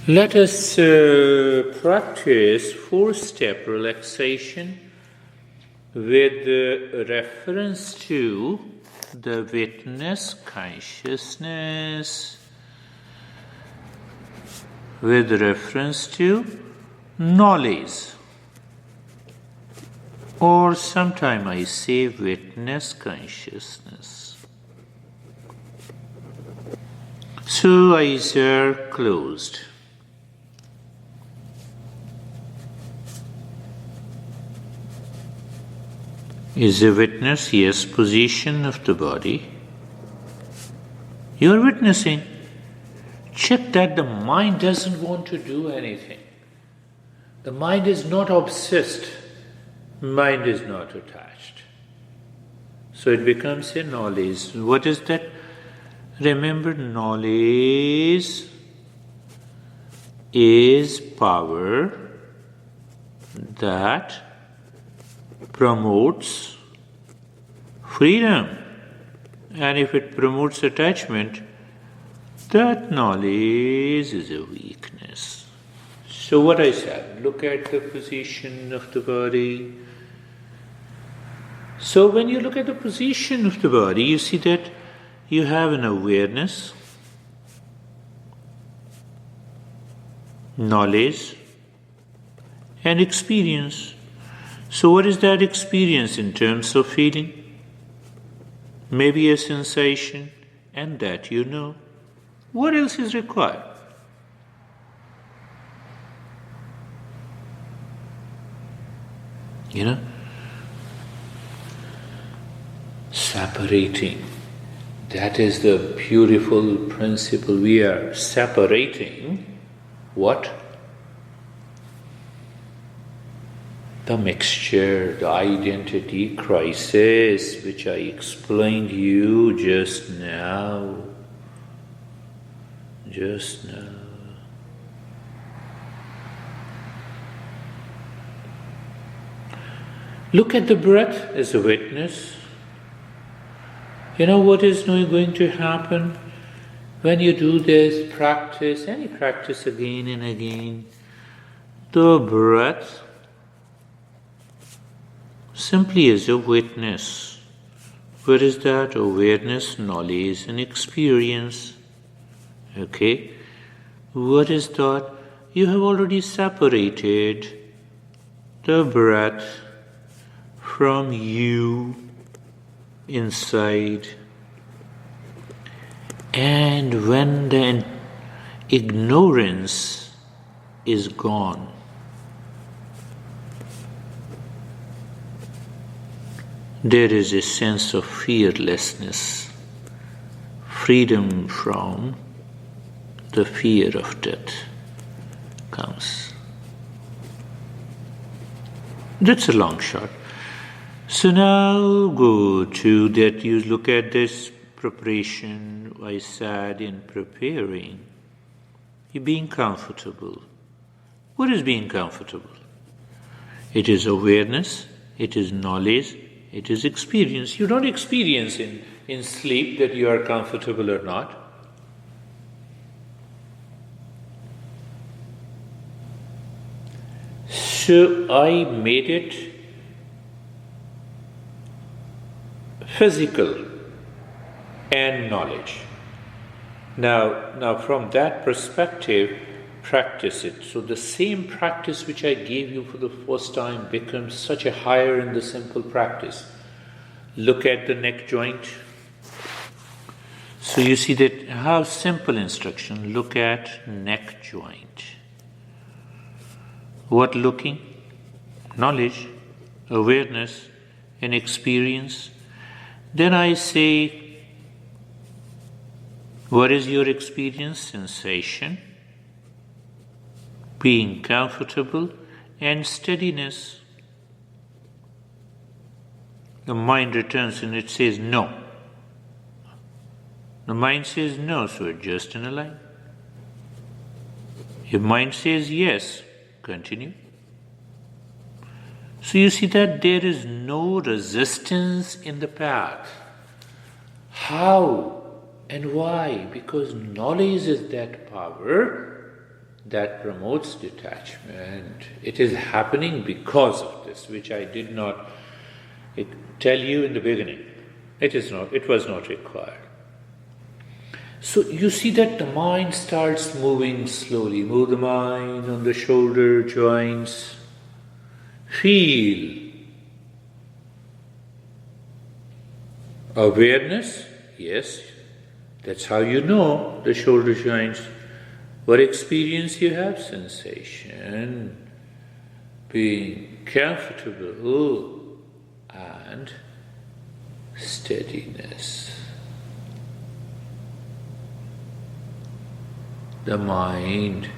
Let us practice four-step relaxation with reference to the witness consciousness, with reference to knowledge, or sometime I say witness consciousness. So eyes are closed. Is a witness? Yes, position of the body. You are witnessing. Check that the mind doesn't want to do anything. The mind is not obsessed. Mind is not attached. So it becomes a knowledge. What is that? Remember, knowledge is power that promotes freedom. And if it promotes attachment, that knowledge is a weakness. So what I said, look at the position of the body. So when you look at the position of the body, you see that you have an awareness, knowledge, and experience. So what is that experience in terms of feeling? Maybe a sensation, and that you know. What else is required? Separating. That is the beautiful principle. We are separating what? The mixture, the identity crisis, which I explained you just now. Look at the breath as a witness. You know what is going to happen when you do this practice, any practice again and again? The breath simply as a witness. What is that? Awareness, knowledge, and experience. Okay? What is that? You have already separated the breath from you inside. And when the ignorance is gone, there is a sense of fearlessness, freedom from the fear of death comes. That's a long shot. So now go to that, you look at this preparation I said in preparing. You're being comfortable. What is being comfortable? It is awareness, it is knowledge, it is experience. You don't experience in sleep that you are comfortable or not. So I made it physical and knowledge. Now from that perspective, practice it. So the same practice which I gave you for the first time becomes such a higher and the simple practice. Look at the neck joint. So you see that how simple instruction. Look at neck joint. What looking? Knowledge, awareness, and experience. Then I say, what is your experience? Sensation, being comfortable, and steadiness. The mind returns and it says no. The mind says no, so adjust in a line. Your mind says yes, continue. So you see that there is no resistance in the path. How and why? Because knowledge is that power that promotes detachment. It is happening because of this, which I did not tell you in the beginning. It was not required. So you see that the mind starts moving slowly. Move the mind on the shoulder joints. Feel awareness. Yes, that's how you know the shoulder joints. What experience you have? Sensation, being comfortable, and steadiness. The mind,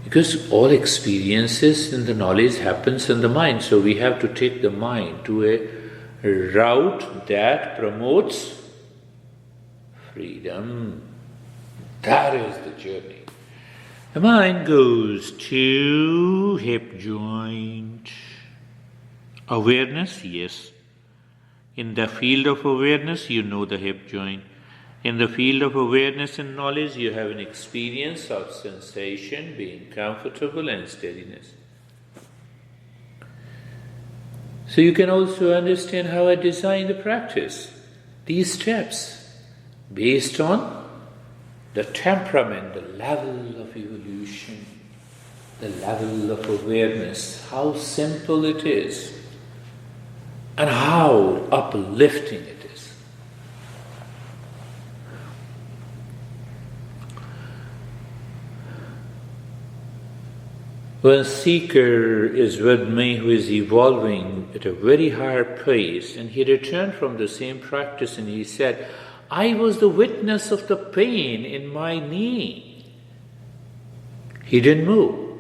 because all experiences and the knowledge happens in the mind, so we have to take the mind to a route that promotes freedom. That is the journey. The mind goes to hip joint. Awareness, yes. In the field of awareness, you know the hip joint. In the field of awareness and knowledge, you have an experience of sensation, being comfortable, and steadiness. So you can also understand how I design the practice. These steps, based on the temperament, the level of evolution, the level of awareness, how simple it is, and how uplifting it is. One seeker is with me who is evolving at a very high pace, and he returned from the same practice and he said, I was the witness of the pain in my knee. He didn't move.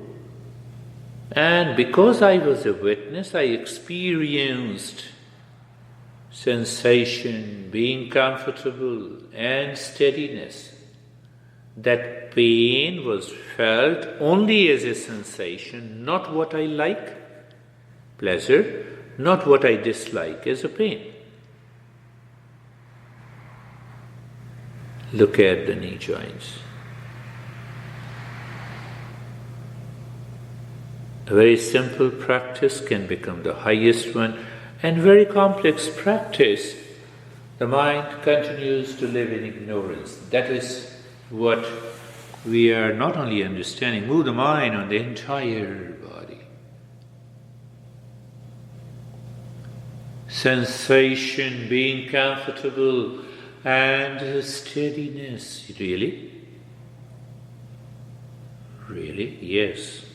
And because I was a witness, I experienced sensation, being comfortable, and steadiness. That pain was felt only as a sensation, not what I like, pleasure, not what I dislike as a pain. Look at the knee joints. A very simple practice can become the highest one, and very complex practice, the mind continues to live in ignorance. That is what we are not only understanding. Move the mind on the entire body. Sensation, being comfortable, and steadiness. Really? Really? Yes.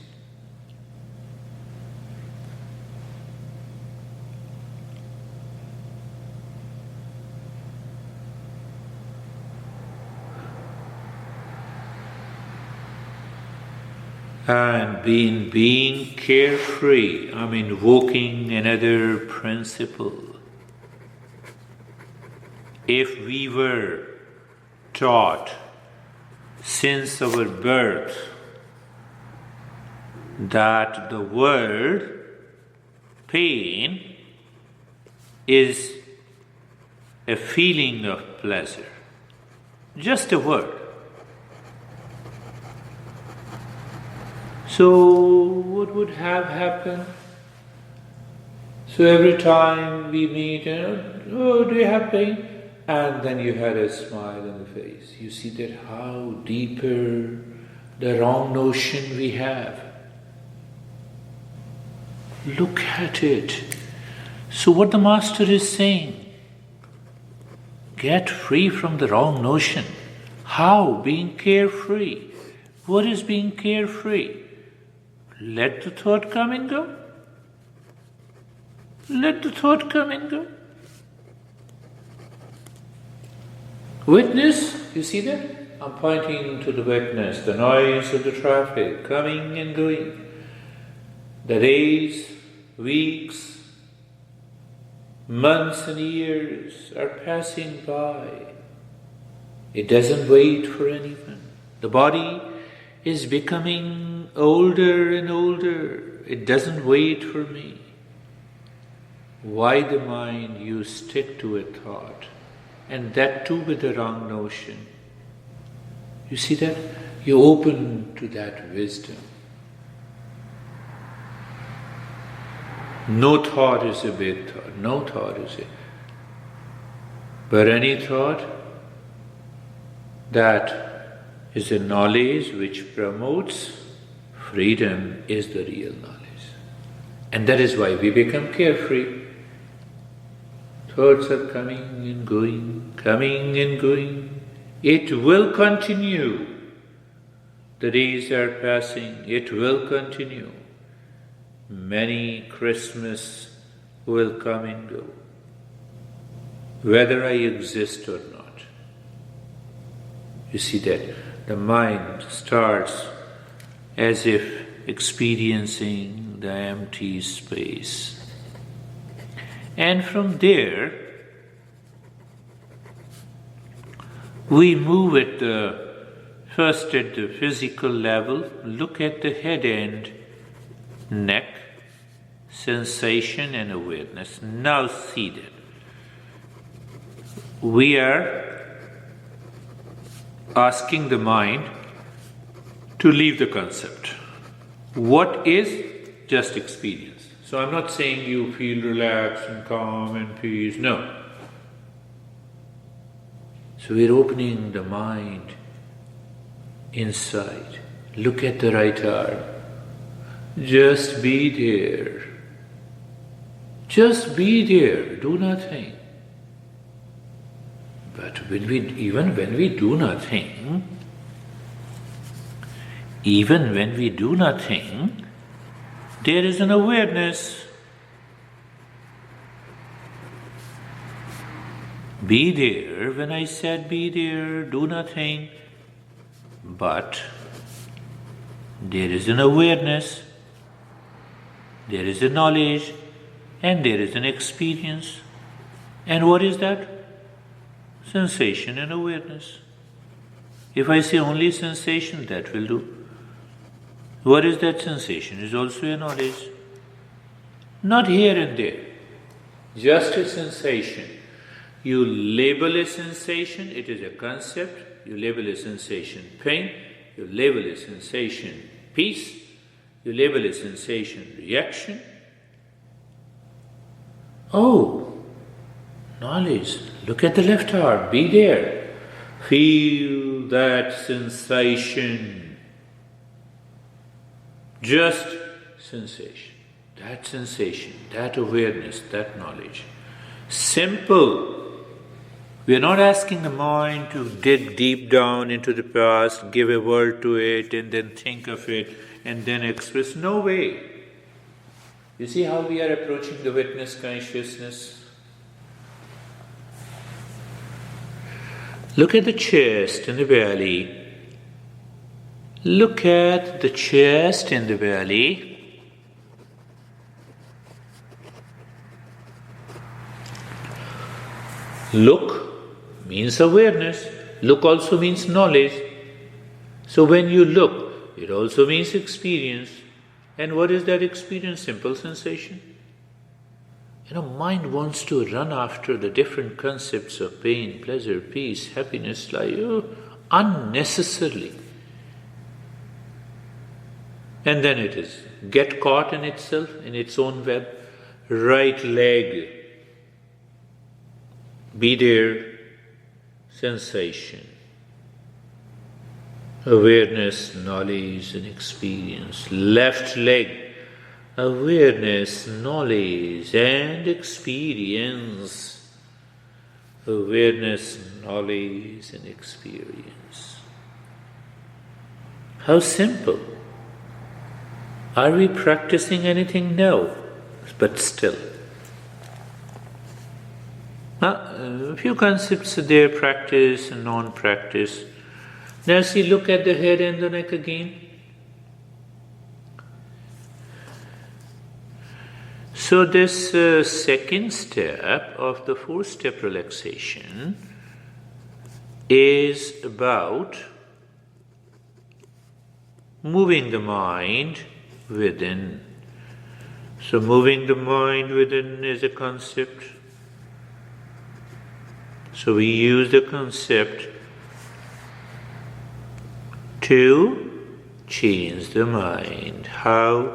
And being carefree, I'm invoking another principle. If we were taught since our birth that the word pain is a feeling of pleasure, just a word. So what would have happened? So every time we meet, oh, do you have pain? And then you had a smile on the face. You see that how deeper the wrong notion we have. Look at it. So what the Master is saying, get free from the wrong notion. How? Being carefree. What is being carefree? Let the thought come and go. Let the thought come and go. Witness, you see that? I'm pointing to the witness, the noise of the traffic coming and going. The days, weeks, months and years are passing by. It doesn't wait for anyone. The body is becoming older and older. It doesn't wait for me. Why the mind? You stick to a thought, and that too with the wrong notion. You see that? You open to that wisdom. No thought is a big thought. No thought is it. But any thought that is a knowledge which promotes freedom is the real knowledge. And that is why we become carefree. Thoughts are coming and going, coming and going. It will continue. The days are passing, it will continue. Many Christmas will come and go, whether I exist or not. You see that the mind starts as if experiencing the empty space. And from there, we move at first at the physical level, look at the head and neck, sensation and awareness. Now see that. We are asking the mind to leave the concept. What is just experience? So I'm not saying you feel relaxed and calm and peace, no. So we're opening the mind inside. Look at the right arm. Just be there. Just be there. Do nothing. But even when we do nothing, there is an awareness. Be there, when I said be there, do nothing. But there is an awareness, there is a knowledge, and there is an experience. And what is that? Sensation and awareness. If I say only sensation, that will do. What is that sensation? Is also a knowledge. Not here and there, just a sensation. You label a sensation, it is a concept. You label a sensation pain, you label a sensation peace, you label a sensation reaction. Oh, knowledge. Look at the left arm, be there. Feel that sensation. Just sensation. That awareness, that knowledge. Simple. We are not asking the mind to dig deep down into the past, give a word to it, and then think of it, and then express. No way. You see how we are approaching the witness consciousness? Look at the chest and the belly. Look at the chest and the belly. Look means awareness. Look also means knowledge. So when you look, it also means experience. And what is that experience? Simple sensation. Mind wants to run after the different concepts of pain, pleasure, peace, happiness, life, unnecessarily. And then it is get caught in itself, in its own web. Right leg, be there, sensation, awareness, knowledge and experience. Left leg, awareness, knowledge and experience. Awareness, knowledge and experience. How simple. Are we practicing anything? No, but still. A few concepts there, practice and non-practice. Now see, look at the head and the neck again. So this second step of the 4-step relaxation is about moving the mind within. So moving the mind within is a concept. So we use the concept to change the mind. How?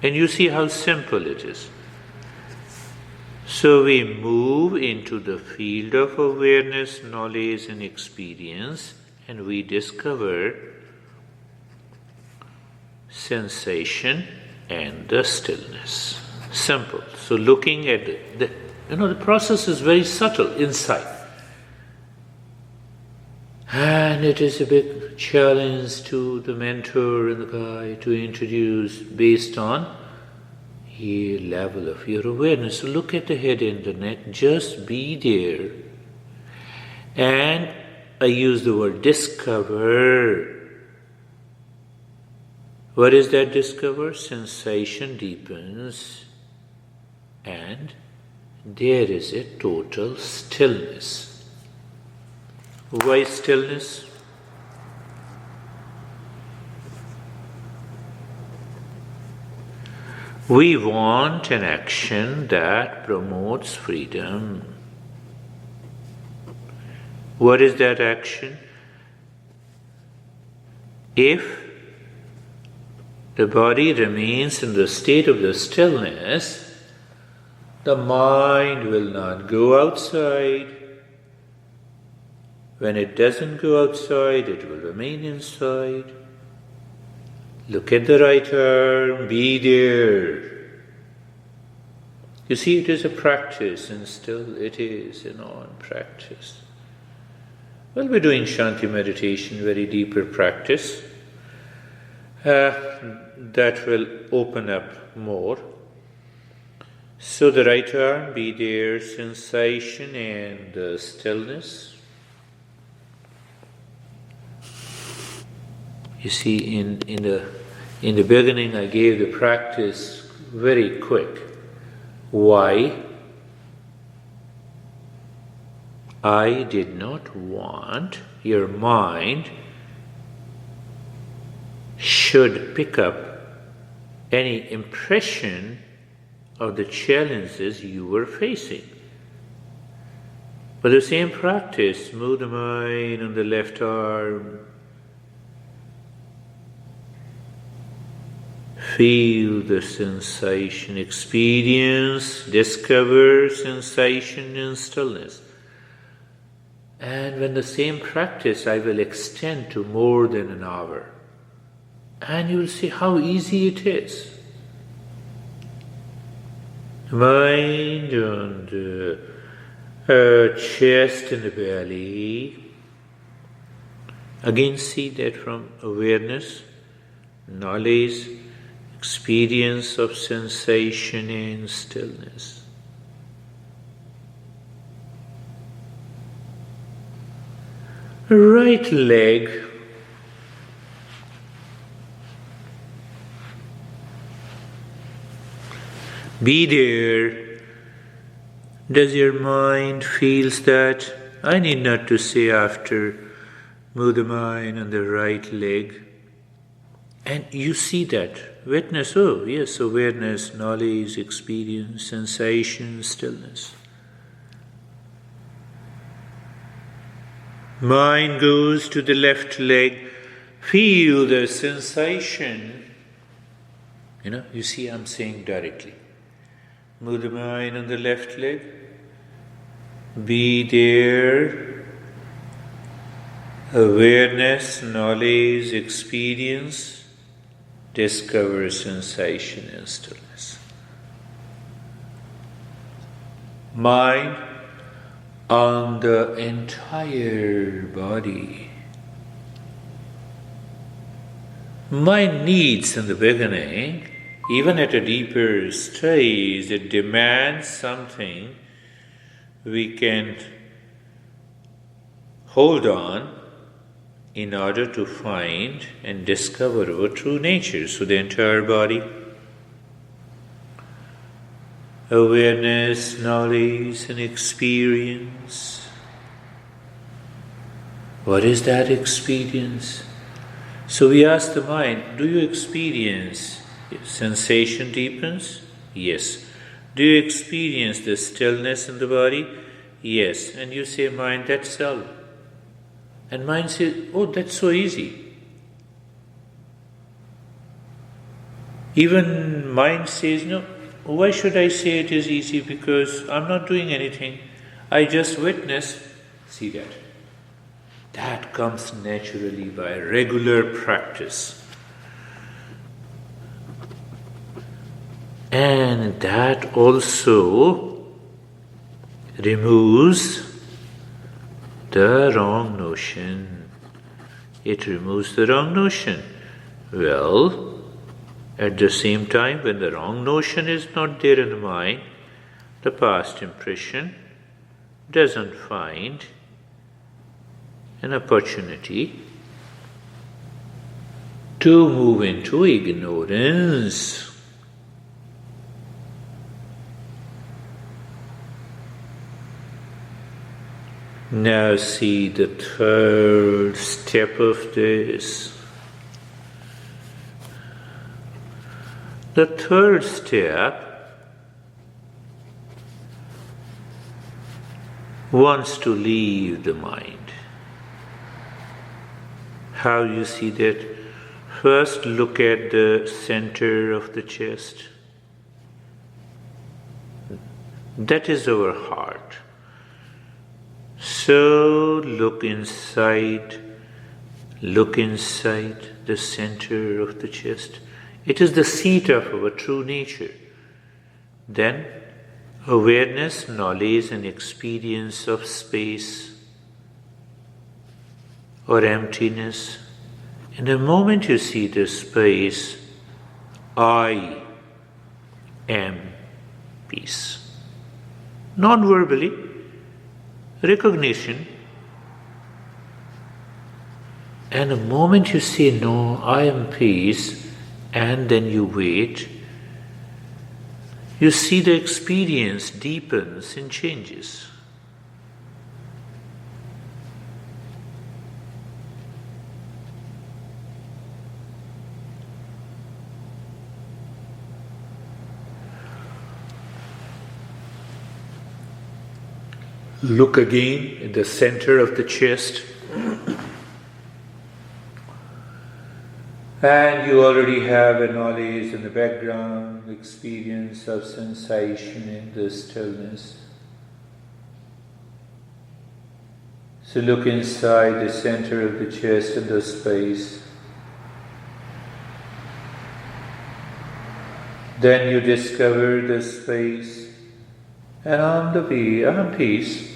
And you see how simple it is. So we move into the field of awareness, knowledge and experience, and we discover sensation and the stillness. Simple. So looking at the process is very subtle inside. And it is a big challenge to the mentor and the guide to introduce based on the level of your awareness. So look at the head and the neck, just be there. And I use the word discover. What is that discover? Sensation deepens and there is a total stillness. Why stillness? We want an action that promotes freedom. What is that action? If the body remains in the state of the stillness, the mind will not go outside. When it doesn't go outside, it will remain inside. Look at the right arm, be there. You see, it is a practice, and still it is a non-practice. Well, we're doing Shanti meditation, very deeper practice. That will open up more. So the right arm, be there, sensation and the stillness. You see, in the beginning, I gave the practice very quick. Why? I did not want your mind should pick up any impression of the challenges you were facing. But the same practice, move the mind on the left arm, feel the sensation, experience, discover sensation and stillness. And when the same practice I will extend to more than an hour. And you will see how easy it is. Mind on the chest and the belly. Again, see that from awareness, knowledge, experience of sensation and stillness. Right leg. Be there. Does your mind feels that? I need not to say after, move the mind on the right leg. And you see that. Witness, oh yes, awareness, knowledge, experience, sensation, stillness. Mind goes to the left leg. Feel the sensation. You see I'm saying directly. Move the mind on the left leg. Be there. Awareness, knowledge, experience, discover sensation and stillness. Mind on the entire body. Mind needs in the beginning, even at a deeper stage, it demands something we can hold on in order to find and discover our true nature. So the entire body, awareness, knowledge and experience. What is that experience? So we ask the mind, do you experience sensation deepens? Yes. Do you experience the stillness in the body? Yes. And you say, mind, that's all. And mind says, oh, that's so easy. Even mind says, no, why should I say it is easy? Because I'm not doing anything. I just witness. See that? That comes naturally by regular practice. And that also removes the wrong notion. It removes the wrong notion. Well, at the same time, when the wrong notion is not there in the mind, the past impression doesn't find an opportunity to move into ignorance. Now see the third step of this. The third step wants to leave the mind. How you see that? First look at the center of the chest. That is our heart. So look inside the center of the chest. It is the seat of our true nature. Then awareness, knowledge and experience of space or emptiness. And the moment you see the space, I am peace. Non-verbally, recognition. And the moment you say, no, I am peace, and then you wait, you see the experience deepens and changes. Look again at the center of the chest. And you already have a knowledge in the background, experience of sensation in the stillness. So look inside the center of the chest and the space. Then you discover the space. And I'm peace.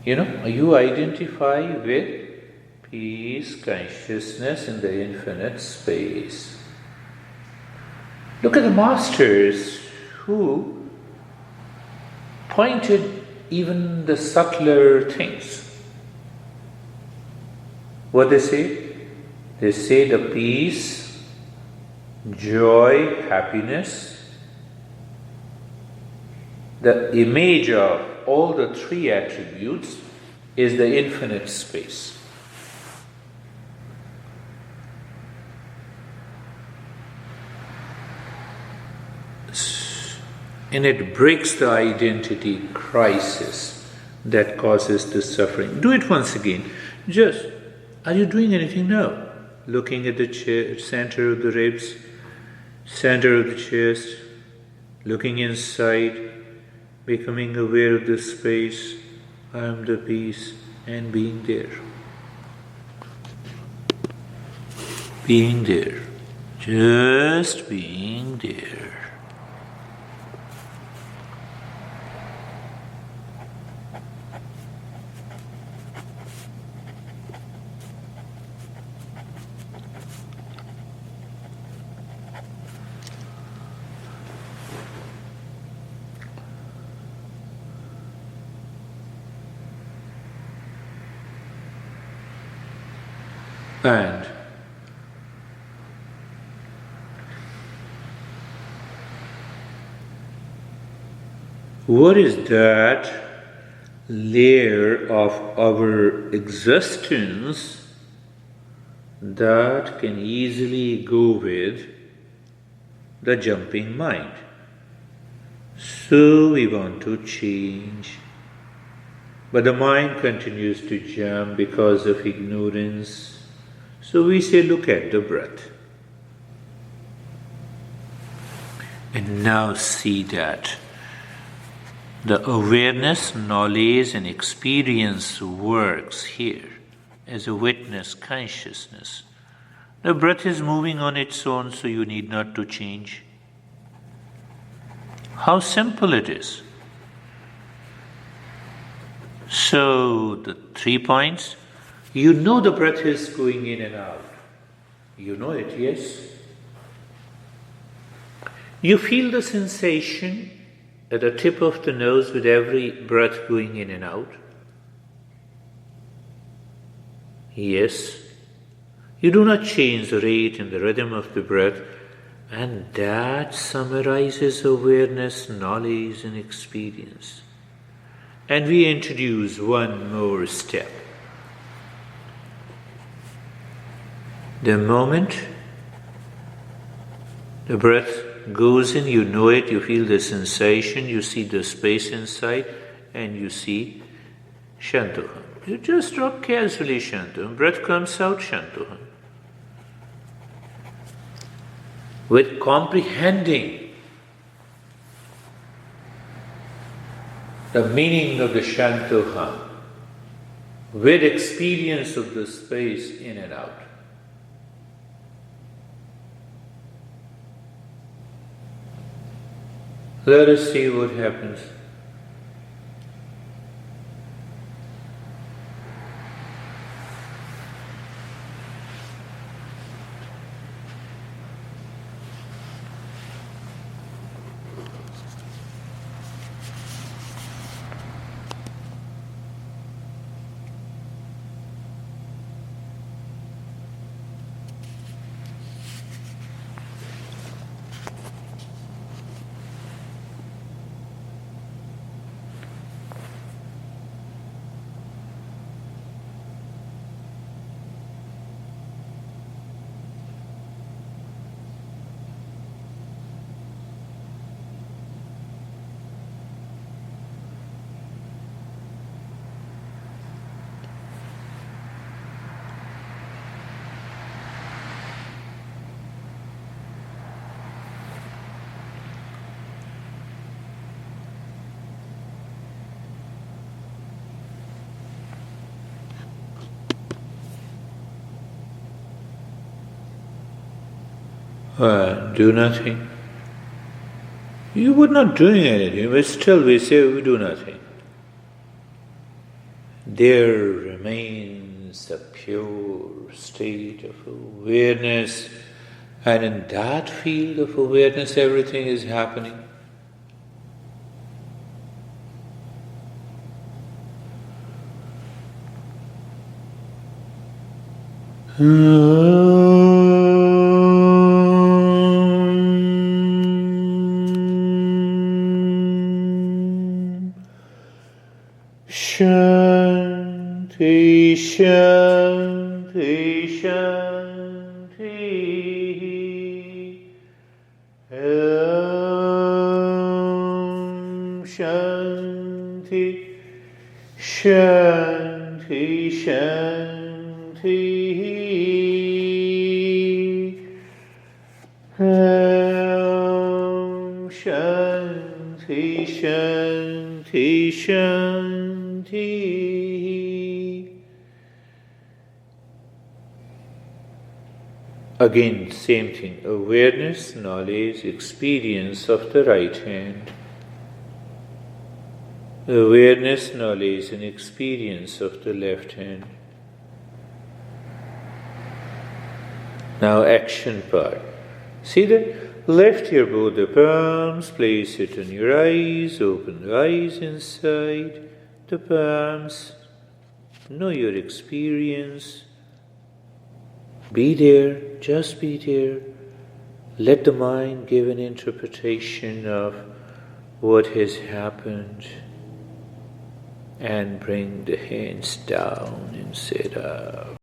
You identify with peace, consciousness in the infinite space. Look at the masters who pointed even the subtler things. What they say? They say the peace, joy, happiness, the image of all the three attributes is the infinite space. And it breaks the identity crisis that causes the suffering. Do it once again. Just, are you doing anything now? Looking at the center of the ribs, center of the chest, looking inside, becoming aware of the space, I am the peace, and being there. Being there. Just being there. And what is that layer of our existence that can easily go with the jumping mind? So we want to change But the mind continues to jump because of ignorance. So we say, look at the breath. And now see that the awareness, knowledge, and experience works here as a witness consciousness. The breath is moving on its own, so you need not to change. How simple it is. So, the 3 points, you know the breath is going in and out. You know it, yes? You feel the sensation at the tip of the nose with every breath going in and out. Yes. You do not change the rate and the rhythm of the breath, and that summarizes awareness, knowledge, and experience. And we introduce one more step. The moment the breath goes in, you know it, you feel the sensation, you see the space inside, and you see Shantoham. You just drop casually Shantoham. Breath comes out, Shantoham. With comprehending the meaning of the Shantoham, with experience of the space in and out. Let us see what happens. Do nothing. You were not doing anything, but still we say we do nothing. There remains a pure state of awareness, and in that field of awareness everything is happening. Shanti, Shanti, Shanti. Om Shanti, Shanti, Shanti. Om Shanti, Shanti, Shanti. Again, same thing. Awareness, knowledge, experience of the right hand. Awareness, knowledge, and experience of the left hand. Now, action part. See that? Lift your both the palms, place it on your eyes, open the eyes inside the palms. Know your experience. Be there, just be there. Let the mind give an interpretation of what has happened and bring the hands down and sit up.